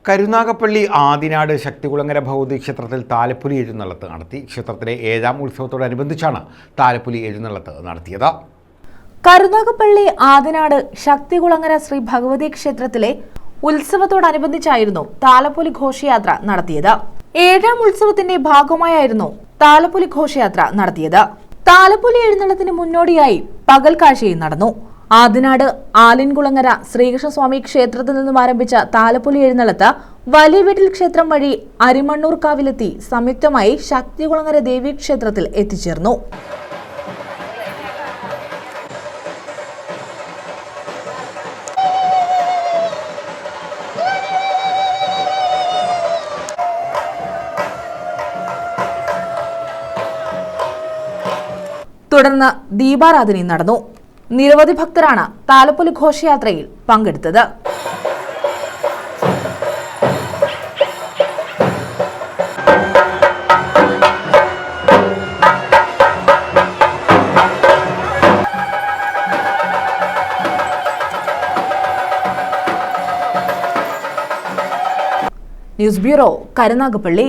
കരുനാഗപ്പള്ളി ആദിനാട് ശക്തികുളങ്ങര ഭഗവതി ക്ഷേത്രത്തിൽ താലപ്പൊലി എഴുന്നള്ളത്ത് നടത്തി. ക്ഷേത്രത്തിലെ 7ാം ഉത്സവത്തോടനുബന്ധിച്ചാണ് താലപ്പൊലി എഴുന്നള്ളത്ത് നടത്തിയത്. കരുനാഗപ്പള്ളി ആദിനാട് ശക്തികുളങ്ങര ശ്രീ ഭഗവതി ക്ഷേത്രത്തിലെ ഉത്സവത്തോടനുബന്ധിച്ചായിരുന്നു താലപ്പൊലി ഘോഷയാത്ര നടത്തിയത്. 7ാം ഉത്സവത്തിന്റെ ഭാഗമായായിരുന്നു താലപ്പൊലി ഘോഷയാത്ര നടത്തിയത്. താലപ്പൊലി എഴുന്നള്ളത്തിന് മുന്നോടിയായി പകൽ കാഴ്ചയും നടന്നു. ആദിനാട് ആലിൻകുളങ്ങര ശ്രീകൃഷ്ണസ്വാമി ക്ഷേത്രത്തിൽ നിന്നും ആരംഭിച്ച താലപ്പൊലി എഴുന്നള്ളത്ത് വലിയ വീട്ടിൽ ക്ഷേത്രം വഴി അരിമണ്ണൂർ കാവിലെത്തി സംയുക്തമായി ശക്തികുളങ്ങര ദേവീ ക്ഷേത്രത്തിൽ എത്തിച്ചേർന്നു. തുടർന്ന് ദീപാരാധനയും നടന്നു. നിരവധി ഭക്തരാണ് താലപ്പൊലി ഘോഷയാത്രയിൽ പങ്കെടുത്തത്. News bureau, Karunagappally.